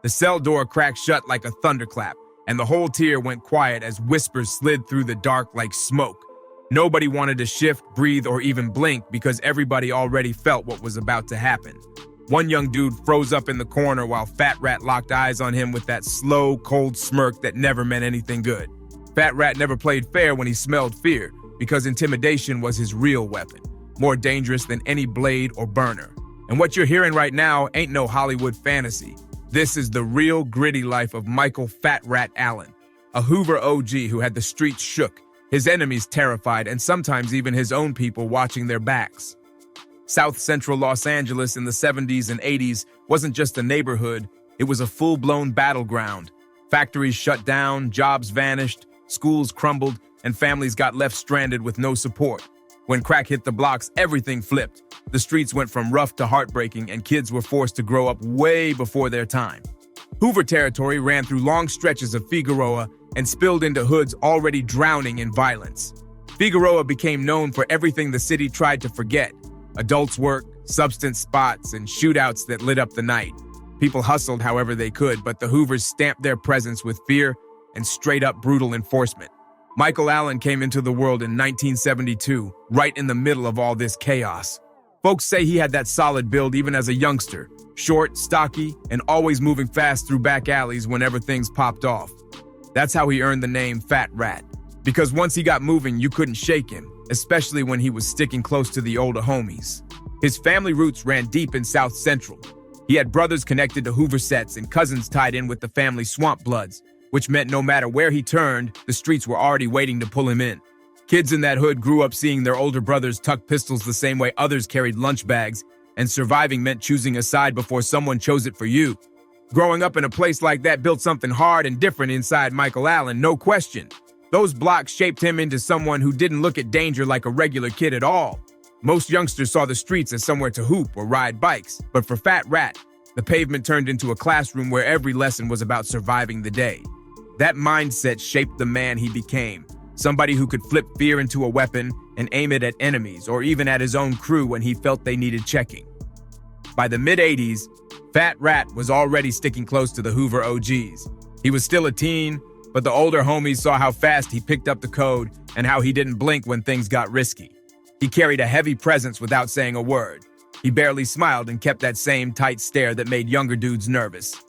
The cell door cracked shut like a thunderclap, and the whole tier went quiet as whispers slid through the dark like smoke. Nobody wanted to shift, breathe, or even blink because everybody already felt what was about to happen. One young dude froze up in the corner while Fat Rat locked eyes on him with that slow, cold smirk that never meant anything good. Fat Rat never played fair when he smelled fear, because intimidation was his real weapon, more dangerous than any blade or burner. And what you're hearing right now ain't no Hollywood fantasy. This is the real gritty life of Michael Fat Rat Allen, a Hoover OG who had the streets shook, his enemies terrified, and sometimes even his own people watching their backs. South Central Los Angeles in the 70s and 80s wasn't just a neighborhood, it was a full-blown battleground. Factories shut down, jobs vanished, schools crumbled, and families got left stranded with no support. When crack hit the blocks, everything flipped. The streets went from rough to heartbreaking, and kids were forced to grow up way before their time. Hoover territory ran through long stretches of Figueroa and spilled into hoods already drowning in violence. Figueroa became known for everything the city tried to forget: adults' work, substance spots, and shootouts that lit up the night. People hustled however they could, but the Hoovers stamped their presence with fear and straight-up brutal enforcement. Michael Allen came into the world in 1972, right in the middle of all this chaos. Folks say he had that solid build even as a youngster, short, stocky, and always moving fast through back alleys whenever things popped off. That's how he earned the name Fat Rat, because once he got moving, you couldn't shake him, especially when he was sticking close to the older homies. His family roots ran deep in South Central. He had brothers connected to Hoover sets and cousins tied in with the family Swamp Bloods, which meant no matter where he turned, the streets were already waiting to pull him in. Kids in that hood grew up seeing their older brothers tuck pistols the same way others carried lunch bags, and surviving meant choosing a side before someone chose it for you. Growing up in a place like that built something hard and different inside Michael Allen, no question. Those blocks shaped him into someone who didn't look at danger like a regular kid at all. Most youngsters saw the streets as somewhere to hoop or ride bikes, but for Fat Rat, the pavement turned into a classroom where every lesson was about surviving the day. That mindset shaped the man he became, somebody who could flip fear into a weapon and aim it at enemies or even at his own crew when he felt they needed checking. By the mid-'80s, Fat Rat was already sticking close to the Hoover OGs. He was still a teen, but the older homies saw how fast he picked up the code and how he didn't blink when things got risky. He carried a heavy presence without saying a word. He barely smiled and kept that same tight stare that made younger dudes nervous.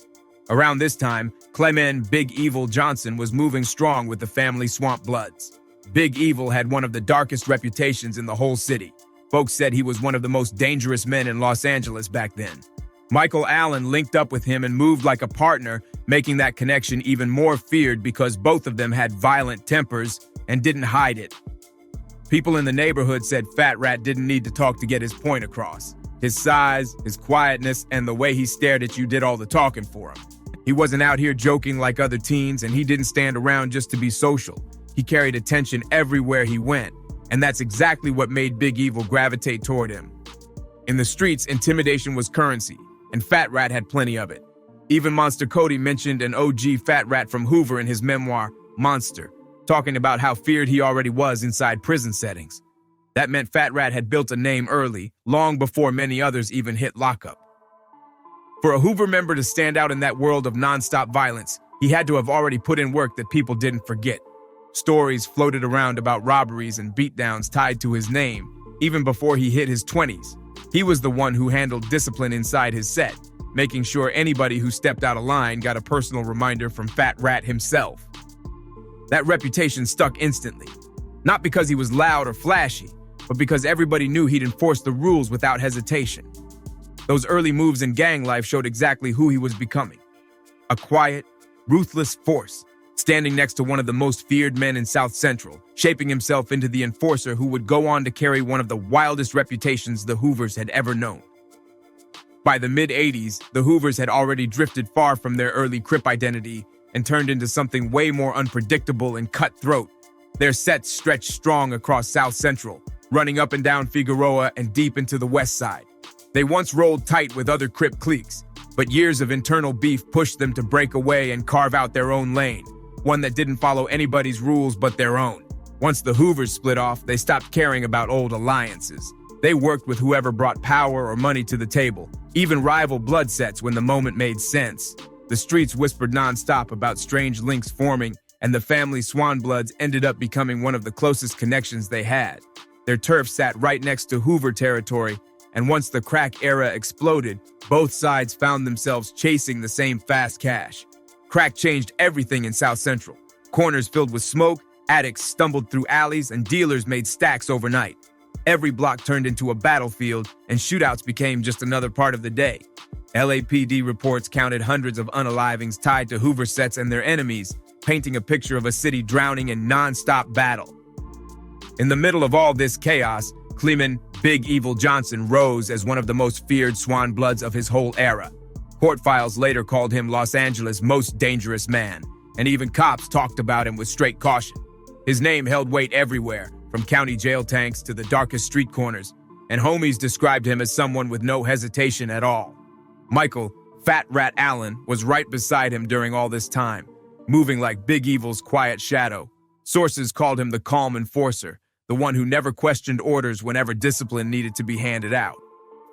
Around this time, Clement Big Evil Johnson was moving strong with the family Swamp Bloods. Big Evil had one of the darkest reputations in the whole city. Folks said he was one of the most dangerous men in Los Angeles back then. Michael Allen linked up with him and moved like a partner, making that connection even more feared because both of them had violent tempers and didn't hide it. People in the neighborhood said Fat Rat didn't need to talk to get his point across. His size, his quietness, and the way he stared at you did all the talking for him. He wasn't out here joking like other teens, and he didn't stand around just to be social. He carried attention everywhere he went, and that's exactly what made Big Evil gravitate toward him. In the streets, intimidation was currency, and Fat Rat had plenty of it. Even Monster Cody mentioned an OG Fat Rat from Hoover in his memoir, Monster, talking about how feared he already was inside prison settings. That meant Fat Rat had built a name early, long before many others even hit lockup. For a Hoover member to stand out in that world of nonstop violence, he had to have already put in work that people didn't forget. Stories floated around about robberies and beatdowns tied to his name, even before he hit his 20s. He was the one who handled discipline inside his set, making sure anybody who stepped out of line got a personal reminder from Fat Rat himself. That reputation stuck instantly, not because he was loud or flashy, but because everybody knew he'd enforce the rules without hesitation. Those early moves in gang life showed exactly who he was becoming. A quiet, ruthless force, standing next to one of the most feared men in South Central, shaping himself into the enforcer who would go on to carry one of the wildest reputations the Hoovers had ever known. By the mid-'80s, the Hoovers had already drifted far from their early Crip identity and turned into something way more unpredictable and cutthroat. Their sets stretched strong across South Central, running up and down Figueroa and deep into the West Side. They once rolled tight with other Crip cliques, but years of internal beef pushed them to break away and carve out their own lane, one that didn't follow anybody's rules but their own. Once the Hoovers split off, they stopped caring about old alliances. They worked with whoever brought power or money to the table, even rival blood sets when the moment made sense. The streets whispered nonstop about strange links forming, and the family Swanbloods ended up becoming one of the closest connections they had. Their turf sat right next to Hoover territory, and once the crack era exploded, both sides found themselves chasing the same fast cash. Crack changed everything in South Central. Corners filled with smoke, addicts stumbled through alleys, and dealers made stacks overnight. Every block turned into a battlefield, and shootouts became just another part of the day. LAPD reports counted hundreds of unalivings tied to Hoover sets and their enemies, painting a picture of a city drowning in non-stop battle. In the middle of all this chaos, Clement "Big Evil" Johnson rose as one of the most feared Swanbloods of his whole era. Court files later called him Los Angeles' most dangerous man, and even cops talked about him with straight caution. His name held weight everywhere, from county jail tanks to the darkest street corners, and homies described him as someone with no hesitation at all. Michael "Fat Rat" Allen was right beside him during all this time, moving like Big Evil's quiet shadow. Sources called him the calm enforcer, the one who never questioned orders whenever discipline needed to be handed out.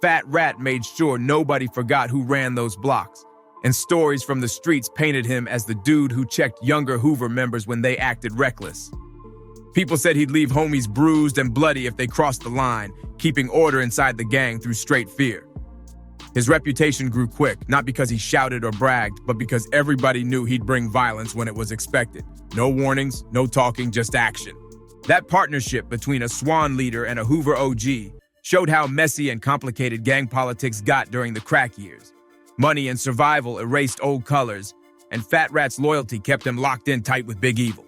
Fat Rat made sure nobody forgot who ran those blocks, and stories from the streets painted him as the dude who checked younger Hoover members when they acted reckless. People said he'd leave homies bruised and bloody if they crossed the line, keeping order inside the gang through straight fear. His reputation grew quick, not because he shouted or bragged, but because everybody knew he'd bring violence when it was expected. No warnings, no talking, just action. That partnership between a Swan leader and a Hoover OG showed how messy and complicated gang politics got during the crack years. Money and survival erased old colors, and Fat Rat's loyalty kept him locked in tight with Big Evil.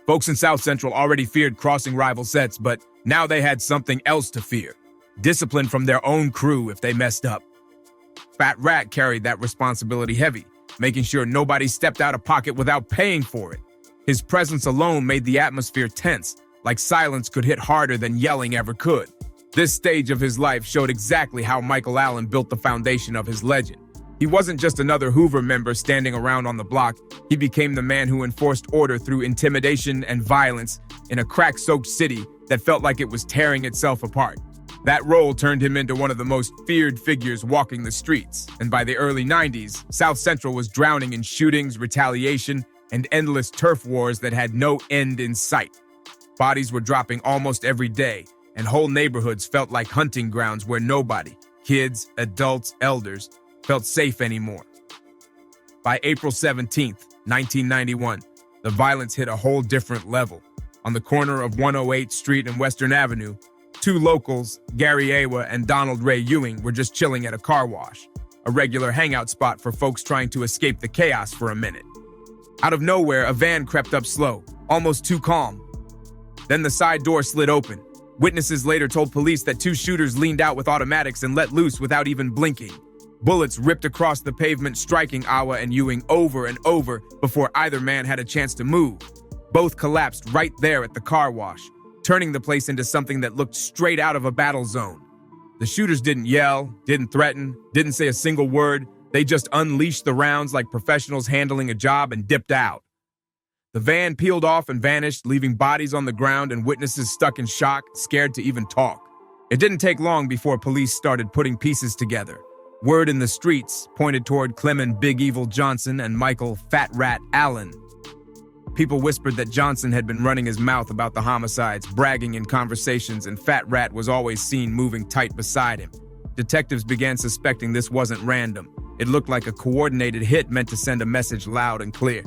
Folks in South Central already feared crossing rival sets, but now they had something else to fear: discipline from their own crew if they messed up. Fat Rat carried that responsibility heavy, making sure nobody stepped out of pocket without paying for it. His presence alone made the atmosphere tense, like silence could hit harder than yelling ever could. This stage of his life showed exactly how Michael Allen built the foundation of his legend. He wasn't just another Hoover member standing around on the block. He became the man who enforced order through intimidation and violence in a crack-soaked city that felt like it was tearing itself apart. That role turned him into one of the most feared figures walking the streets, and by the early 90s, South Central was drowning in shootings, retaliation, and endless turf wars that had no end in sight. Bodies were dropping almost every day, and whole neighborhoods felt like hunting grounds where nobody, kids, adults, elders, felt safe anymore. By April 17th, 1991, the violence hit a whole different level. On the corner of 108th Street and Western Avenue, two locals, Gary Awa and Donald Ray Ewing, were just chilling at a car wash, a regular hangout spot for folks trying to escape the chaos for a minute. Out of nowhere, a van crept up slow, almost too calm. Then the side door slid open. Witnesses later told police that two shooters leaned out with automatics and let loose without even blinking. Bullets ripped across the pavement, striking Awa and Ewing over and over before either man had a chance to move. Both collapsed right there at the car wash, turning the place into something that looked straight out of a battle zone. The shooters didn't yell, didn't threaten, didn't say a single word. They just unleashed the rounds like professionals handling a job and dipped out. The van peeled off and vanished, leaving bodies on the ground and witnesses stuck in shock, scared to even talk. It didn't take long before police started putting pieces together. Word in the streets pointed toward Clement "Big Evil" Johnson and Michael "Fat Rat" Allen. People whispered that Johnson had been running his mouth about the homicides, bragging in conversations, and Fat Rat was always seen moving tight beside him. Detectives began suspecting this wasn't random. It looked like a coordinated hit meant to send a message loud and clear.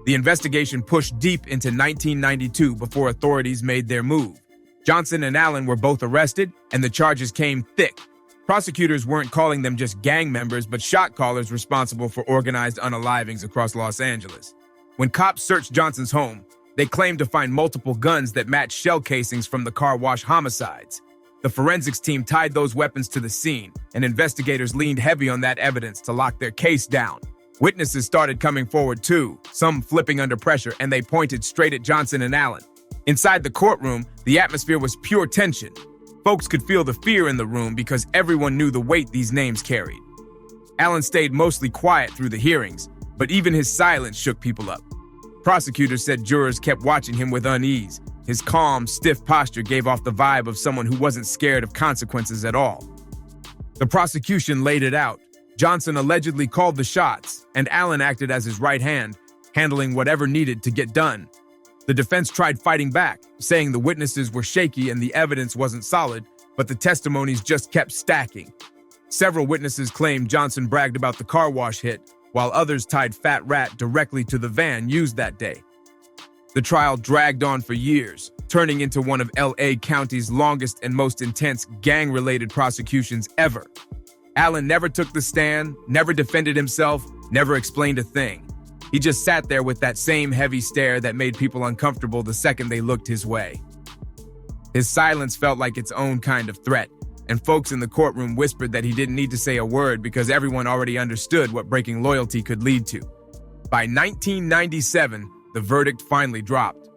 The investigation pushed deep into 1992 before authorities made their move. Johnson and Allen were both arrested, and the charges came thick. Prosecutors weren't calling them just gang members, but shot callers responsible for organized unalivings across Los Angeles. When cops searched Johnson's home, they claimed to find multiple guns that matched shell casings from the car wash homicides. The forensics team tied those weapons to the scene, and investigators leaned heavy on that evidence to lock their case down. Witnesses started coming forward too, some flipping under pressure, and they pointed straight at Johnson and Allen. Inside the courtroom, the atmosphere was pure tension. Folks could feel the fear in the room because everyone knew the weight these names carried. Allen stayed mostly quiet through the hearings, but even his silence shook people up. Prosecutors said jurors kept watching him with unease. His calm, stiff posture gave off the vibe of someone who wasn't scared of consequences at all. The prosecution laid it out. Johnson allegedly called the shots, and Allen acted as his right hand, handling whatever needed to get done. The defense tried fighting back, saying the witnesses were shaky and the evidence wasn't solid, but the testimonies just kept stacking. Several witnesses claimed Johnson bragged about the car wash hit, while others tied Fat Rat directly to the van used that day. The trial dragged on for years, turning into one of LA County's longest and most intense gang-related prosecutions ever. Allen never took the stand, never defended himself, never explained a thing. He just sat there with that same heavy stare that made people uncomfortable the second they looked his way. His silence felt like its own kind of threat, and folks in the courtroom whispered that he didn't need to say a word because everyone already understood what breaking loyalty could lead to. By 1997, the verdict finally dropped.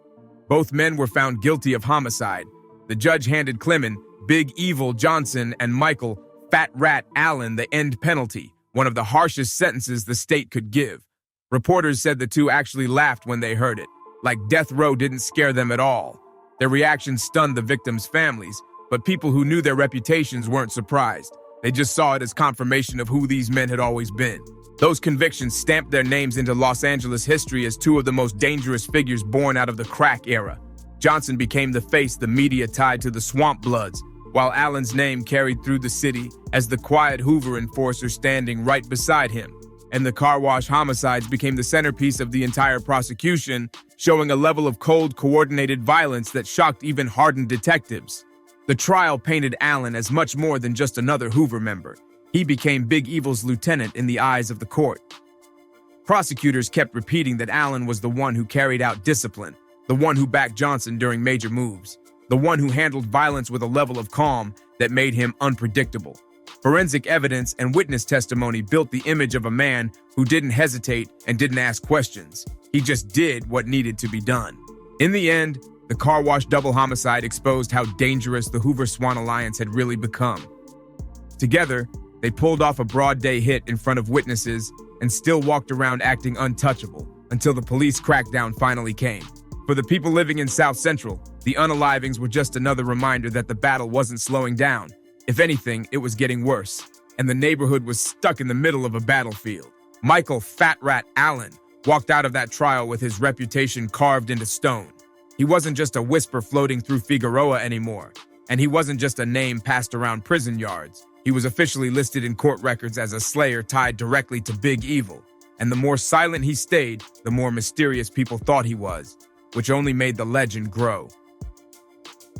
Both men were found guilty of homicide. The judge handed Clement, Big Evil Johnson, and Michael, Fat Rat Allen the end penalty, one of the harshest sentences the state could give. Reporters said the two actually laughed when they heard it, like death row didn't scare them at all. Their reaction stunned the victims' families, but people who knew their reputations weren't surprised. They just saw it as confirmation of who these men had always been. Those convictions stamped their names into Los Angeles history as two of the most dangerous figures born out of the crack era. Johnson became the face the media tied to the Swamp Bloods, while Allen's name carried through the city as the quiet Hoover enforcer standing right beside him. And the car wash homicides became the centerpiece of the entire prosecution, showing a level of cold, coordinated violence that shocked even hardened detectives. The trial painted Allen as much more than just another Hoover member. He became Big Evil's lieutenant in the eyes of the court. Prosecutors kept repeating that Allen was the one who carried out discipline, the one who backed Johnson during major moves, the one who handled violence with a level of calm that made him unpredictable. Forensic evidence and witness testimony built the image of a man who didn't hesitate and didn't ask questions. He just did what needed to be done. In the end, the car wash double homicide exposed how dangerous the Hoover-Swan alliance had really become. Together, they pulled off a broad day hit in front of witnesses and still walked around acting untouchable until the police crackdown finally came. For the people living in South Central, the unalivings were just another reminder that the battle wasn't slowing down. If anything, it was getting worse, and the neighborhood was stuck in the middle of a battlefield. Michael Fat Rat Allen walked out of that trial with his reputation carved into stone. He wasn't just a whisper floating through Figueroa anymore, and he wasn't just a name passed around prison yards. He was officially listed in court records as a slayer tied directly to Big Evil, and the more silent he stayed, the more mysterious people thought he was, which only made the legend grow.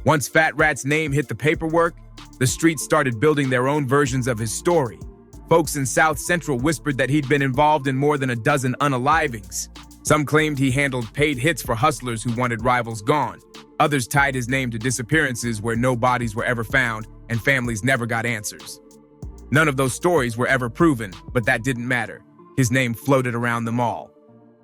Once Fat Rat's name hit the paperwork, the streets started building their own versions of his story. Folks in South Central whispered that he'd been involved in more than a dozen unalivings. Some claimed he handled paid hits for hustlers who wanted rivals gone. Others tied his name to disappearances where no bodies were ever found and families never got answers. None of those stories were ever proven, but that didn't matter. His name floated around them all.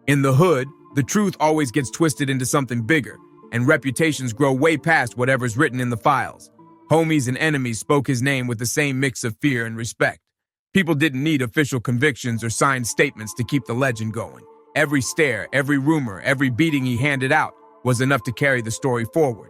In the hood, the truth always gets twisted into something bigger, and reputations grow way past whatever's written in the files. Homies and enemies spoke his name with the same mix of fear and respect. People didn't need official convictions or signed statements to keep the legend going. Every stare, every rumor, every beating he handed out was enough to carry the story forward.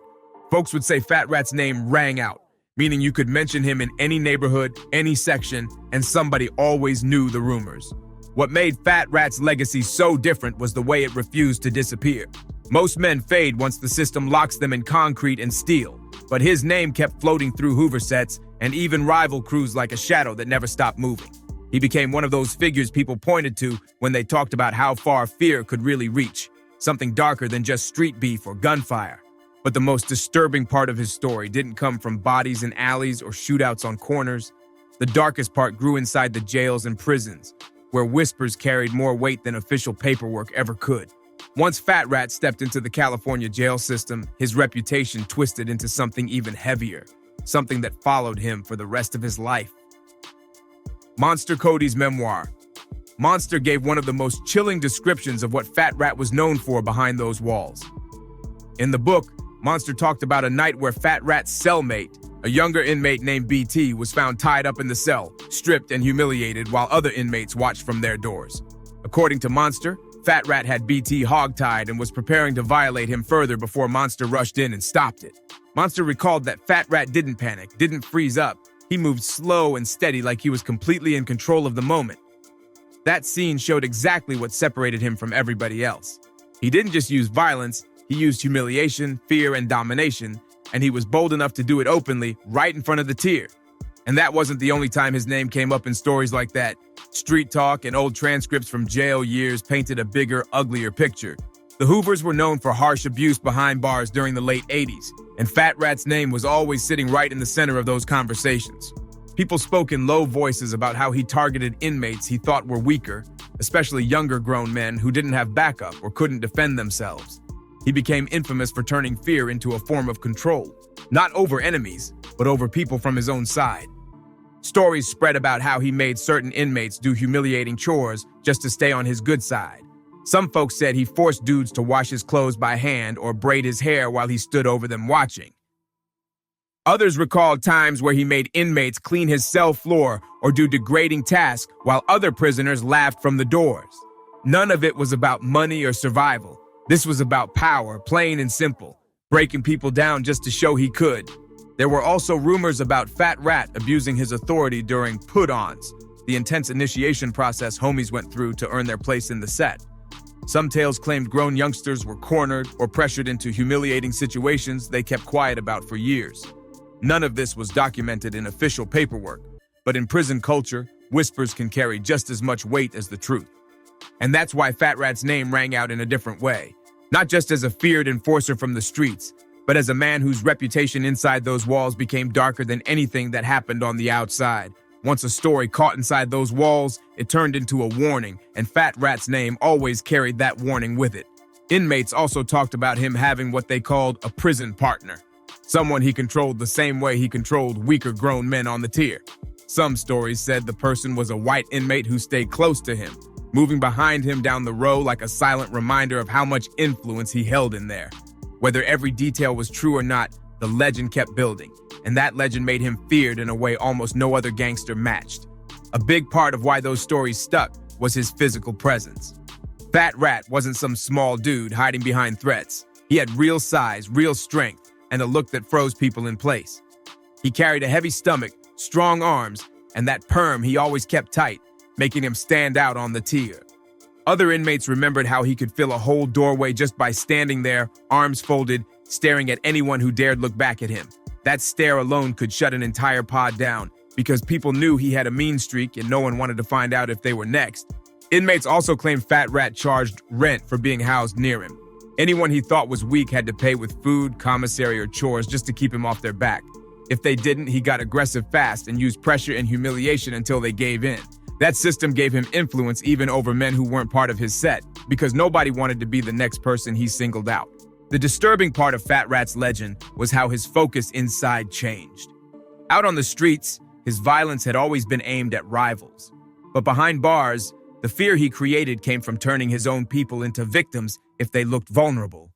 Folks would say Fat Rat's name rang out, meaning you could mention him in any neighborhood, any section, and somebody always knew the rumors. What made Fat Rat's legacy so different was the way it refused to disappear. Most men fade once the system locks them in concrete and steel, but his name kept floating through Hoover sets and even rival crews like a shadow that never stopped moving. He became one of those figures people pointed to when they talked about how far fear could really reach, something darker than just street beef or gunfire. But the most disturbing part of his story didn't come from bodies in alleys or shootouts on corners. The darkest part grew inside the jails and prisons, where whispers carried more weight than official paperwork ever could. Once Fat Rat stepped into the California jail system, his reputation twisted into something even heavier, something that followed him for the rest of his life. Monster Cody's memoir. Monster gave one of the most chilling descriptions of what Fat Rat was known for behind those walls. In the book, Monster talked about a night where Fat Rat's cellmate, a younger inmate named BT, was found tied up in the cell, stripped and humiliated while other inmates watched from their doors. According to Monster, Fat Rat had BT hogtied and was preparing to violate him further before Monster rushed in and stopped it. Monster recalled that Fat Rat didn't panic, didn't freeze up. He moved slow and steady like he was completely in control of the moment. That scene showed exactly what separated him from everybody else. He didn't just use violence, he used humiliation, fear, and domination, and he was bold enough to do it openly, right in front of the tier. And that wasn't the only time his name came up in stories like that. Street talk and old transcripts from jail years painted a bigger, uglier picture. The Hoovers were known for harsh abuse behind bars during the late 80s, and Fat Rat's name was always sitting right in the center of those conversations. People spoke in low voices about how he targeted inmates he thought were weaker, especially younger grown men who didn't have backup or couldn't defend themselves. He became infamous for turning fear into a form of control, not over enemies, but over people from his own side. Stories spread about how he made certain inmates do humiliating chores just to stay on his good side. Some folks said he forced dudes to wash his clothes by hand or braid his hair while he stood over them watching. Others recalled times where he made inmates clean his cell floor or do degrading tasks while other prisoners laughed from the doors. None of it was about money or survival. This was about power, plain and simple, breaking people down just to show he could. There were also rumors about Fat Rat abusing his authority during put-ons, the intense initiation process homies went through to earn their place in the set. Some tales claimed grown youngsters were cornered or pressured into humiliating situations they kept quiet about for years. None of this was documented in official paperwork, but in prison culture, whispers can carry just as much weight as the truth. And that's why Fat Rat's name rang out in a different way, not just as a feared enforcer from the streets, but as a man whose reputation inside those walls became darker than anything that happened on the outside. Once a story caught inside those walls, it turned into a warning, and Fat Rat's name always carried that warning with it. Inmates also talked about him having what they called a prison partner, someone he controlled the same way he controlled weaker grown men on the tier. Some stories said the person was a white inmate who stayed close to him, moving behind him down the row like a silent reminder of how much influence he held in there. Whether every detail was true or not, the legend kept building, and that legend made him feared in a way almost no other gangster matched. A big part of why those stories stuck was his physical presence. Fat Rat wasn't some small dude hiding behind threats. He had real size, real strength, and a look that froze people in place. He carried a heavy stomach, strong arms, and that perm he always kept tight, making him stand out on the tier. Other inmates remembered how he could fill a whole doorway just by standing there, arms folded, staring at anyone who dared look back at him. That stare alone could shut an entire pod down, because people knew he had a mean streak and no one wanted to find out if they were next. Inmates also claimed Fat Rat charged rent for being housed near him. Anyone he thought was weak had to pay with food, commissary, or chores just to keep him off their back. If they didn't, he got aggressive fast and used pressure and humiliation until they gave in. That system gave him influence even over men who weren't part of his set, because nobody wanted to be the next person he singled out. The disturbing part of Fat Rat's legend was how his focus inside changed. Out on the streets, his violence had always been aimed at rivals. But behind bars, the fear he created came from turning his own people into victims if they looked vulnerable.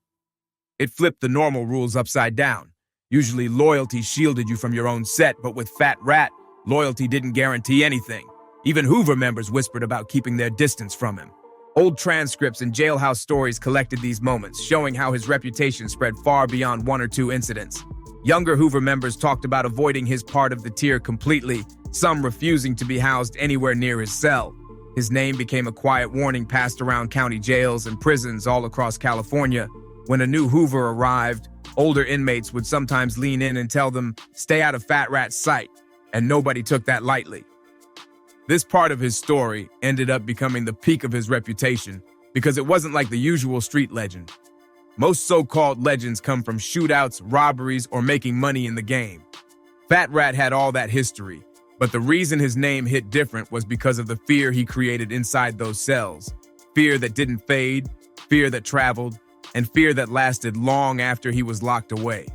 It flipped the normal rules upside down. Usually loyalty shielded you from your own set, but with Fat Rat, loyalty didn't guarantee anything. Even Hoover members whispered about keeping their distance from him. Old transcripts and jailhouse stories collected these moments, showing how his reputation spread far beyond one or two incidents. Younger Hoover members talked about avoiding his part of the tier completely, some refusing to be housed anywhere near his cell. His name became a quiet warning passed around county jails and prisons all across California. When a new Hoover arrived, older inmates would sometimes lean in and tell them, "Stay out of Fat Rat's sight," and nobody took that lightly. This part of his story ended up becoming the peak of his reputation because it wasn't like the usual street legend. Most so-called legends come from shootouts, robberies, or making money in the game. Fat Rat had all that history, but the reason his name hit different was because of the fear he created inside those cells. Fear that didn't fade, fear that traveled, and fear that lasted long after he was locked away.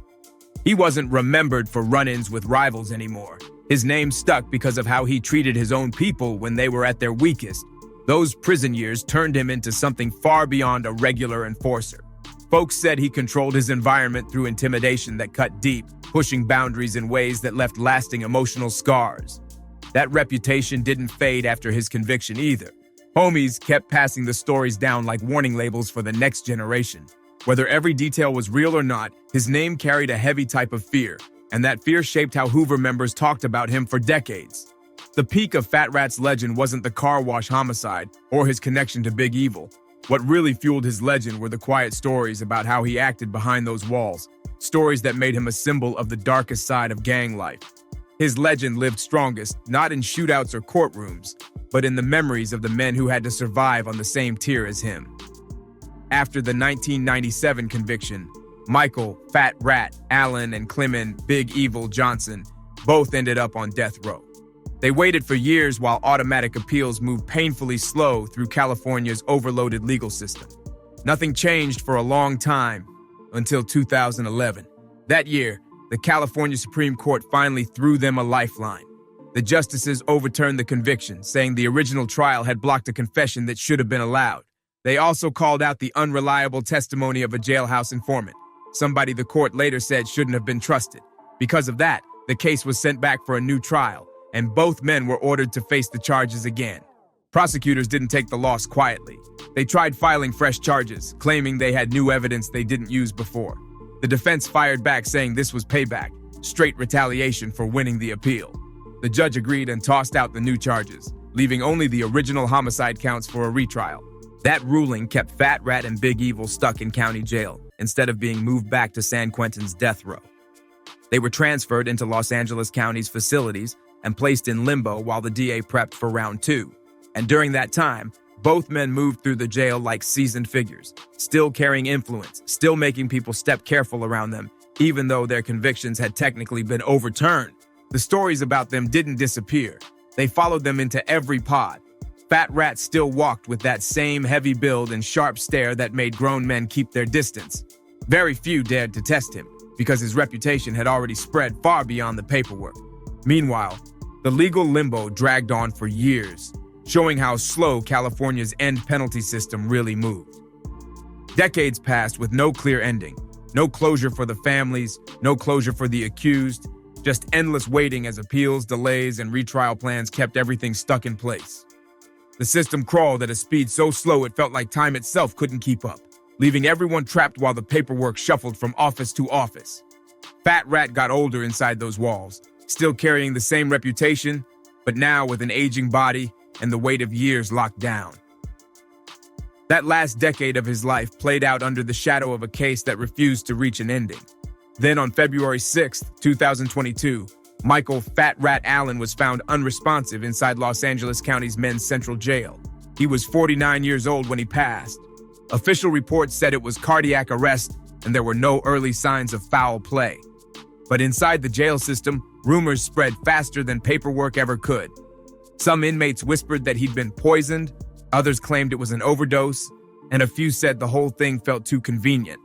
He wasn't remembered for run-ins with rivals anymore. His name stuck because of how he treated his own people when they were at their weakest. Those prison years turned him into something far beyond a regular enforcer. Folks said he controlled his environment through intimidation that cut deep, pushing boundaries in ways that left lasting emotional scars. That reputation didn't fade after his conviction either. Homies kept passing the stories down like warning labels for the next generation. Whether every detail was real or not, his name carried a heavy type of fear, and that fear shaped how Hoover members talked about him for decades. The peak of Fat Rat's legend wasn't the car wash homicide or his connection to Big Evil. What really fueled his legend were the quiet stories about how he acted behind those walls, stories that made him a symbol of the darkest side of gang life. His legend lived strongest, not in shootouts or courtrooms, but in the memories of the men who had to survive on the same tier as him. After the 1997 conviction, Michael, Fat Rat, Allen, and Clement, Big Evil Johnson both ended up on death row. They waited for years while automatic appeals moved painfully slow through California's overloaded legal system. Nothing changed for a long time until 2011. That year, the California Supreme Court finally threw them a lifeline. The justices overturned the conviction, saying the original trial had blocked a confession that should have been allowed. They also called out the unreliable testimony of a jailhouse informant, somebody the court later said shouldn't have been trusted. Because of that, the case was sent back for a new trial, and both men were ordered to face the charges again. Prosecutors didn't take the loss quietly. They tried filing fresh charges, claiming they had new evidence they didn't use before. The defense fired back, saying this was payback, straight retaliation for winning the appeal. The judge agreed and tossed out the new charges, leaving only the original homicide counts for a retrial. That ruling kept Fat Rat and Big Evil stuck in county jail instead of being moved back to San Quentin's death row. They were transferred into Los Angeles County's facilities and placed in limbo while the DA prepped for round 2. And during that time, both men moved through the jail like seasoned figures, still carrying influence, still making people step careful around them, even though their convictions had technically been overturned. The stories about them didn't disappear. They followed them into every pod. Fat Rat still walked with that same heavy build and sharp stare that made grown men keep their distance. Very few dared to test him, because his reputation had already spread far beyond the paperwork. Meanwhile, the legal limbo dragged on for years, showing how slow California's end penalty system really moved. Decades passed with no clear ending, no closure for the families, no closure for the accused, just endless waiting as appeals, delays, and retrial plans kept everything stuck in place. The system crawled at a speed so slow it felt like time itself couldn't keep up, leaving everyone trapped while the paperwork shuffled from office to office. Fat Rat got older inside those walls, still carrying the same reputation, but now with an aging body and the weight of years locked down. That last decade of his life played out under the shadow of a case that refused to reach an ending. Then on February 6, 2022, Michael Fat Rat Allen was found unresponsive inside Los Angeles County's men's central jail. He was 49 years old when he passed. Official reports said it was cardiac arrest and there were no early signs of foul play. But inside the jail system, rumors spread faster than paperwork ever could. Some inmates whispered that he'd been poisoned, others claimed it was an overdose, and a few said the whole thing felt too convenient.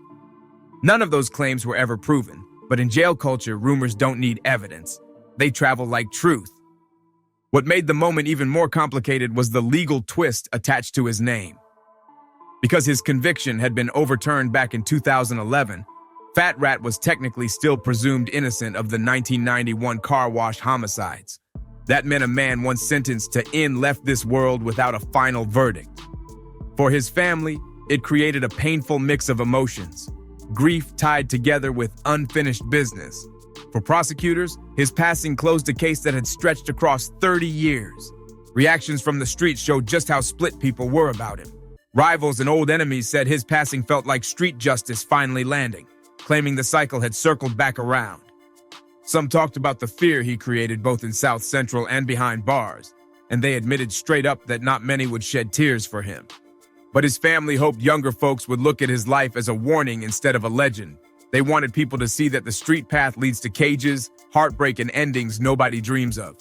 None of those claims were ever proven, but in jail culture, rumors don't need evidence. They travel like truth. What made the moment even more complicated was the legal twist attached to his name. Because his conviction had been overturned back in 2011, Fat Rat was technically still presumed innocent of the 1991 car wash homicides. That meant a man once sentenced to end left this world without a final verdict. For his family, it created a painful mix of emotions, grief tied together with unfinished business. For prosecutors, his passing closed a case that had stretched across 30 years. Reactions from the streets showed just how split people were about him. Rivals and old enemies said his passing felt like street justice finally landing, claiming the cycle had circled back around. Some talked about the fear he created both in South Central and behind bars, and they admitted straight up that not many would shed tears for him. But his family hoped younger folks would look at his life as a warning instead of a legend. They wanted people to see that the street path leads to cages, heartbreak, and endings nobody dreams of.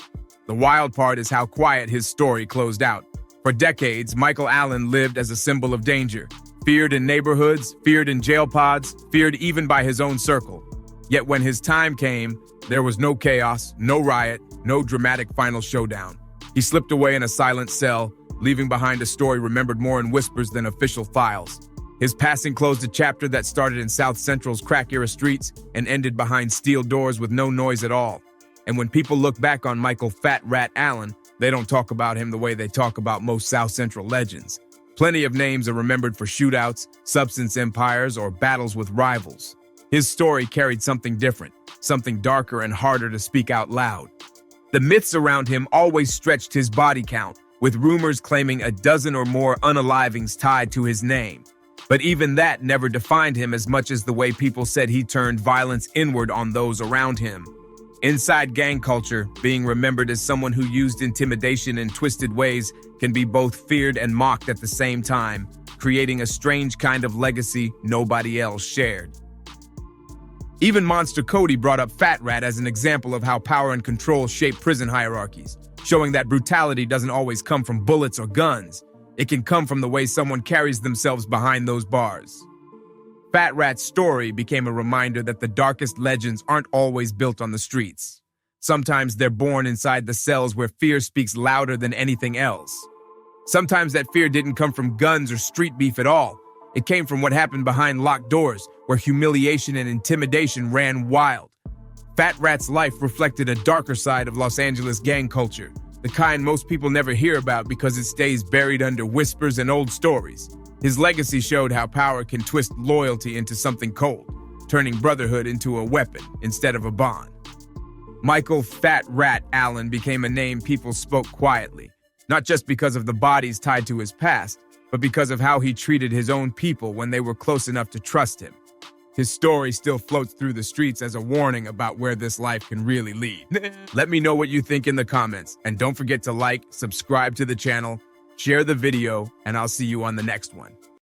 The wild part is how quiet his story closed out. For decades, Michael Allen lived as a symbol of danger, feared in neighborhoods, feared in jail pods, feared even by his own circle. Yet when his time came, there was no chaos, no riot, no dramatic final showdown. He slipped away in a silent cell, leaving behind a story remembered more in whispers than official files. His passing closed a chapter that started in South Central's crack-era streets and ended behind steel doors with no noise at all. And when people look back on Michael Fat Rat Allen, they don't talk about him the way they talk about most South Central legends. Plenty of names are remembered for shootouts, substance empires, or battles with rivals. His story carried something different. something darker and harder to speak out loud. The myths around him always stretched his body count, with rumors claiming a dozen or more unalivings tied to his name. But even that never defined him as much as the way people said he turned violence inward on those around him. Inside gang culture, being remembered as someone who used intimidation in twisted ways can be both feared and mocked at the same time, creating a strange kind of legacy nobody else shared. Even Monster Cody brought up Fat Rat as an example of how power and control shape prison hierarchies, showing that brutality doesn't always come from bullets or guns. It can come from the way someone carries themselves behind those bars. Fat Rat's story became a reminder that the darkest legends aren't always built on the streets. Sometimes they're born inside the cells where fear speaks louder than anything else. Sometimes that fear didn't come from guns or street beef at all. It came from what happened behind locked doors, where humiliation and intimidation ran wild. Fat Rat's life reflected a darker side of Los Angeles gang culture, the kind most people never hear about because it stays buried under whispers and old stories. His legacy showed how power can twist loyalty into something cold, turning brotherhood into a weapon instead of a bond. Michael Fat Rat Allen became a name people spoke quietly, not just because of the bodies tied to his past, but because of how he treated his own people when they were close enough to trust him. His story still floats through the streets as a warning about where this life can really lead. Let me know what you think in the comments, and don't forget to like, subscribe to the channel, share the video, and I'll see you on the next one.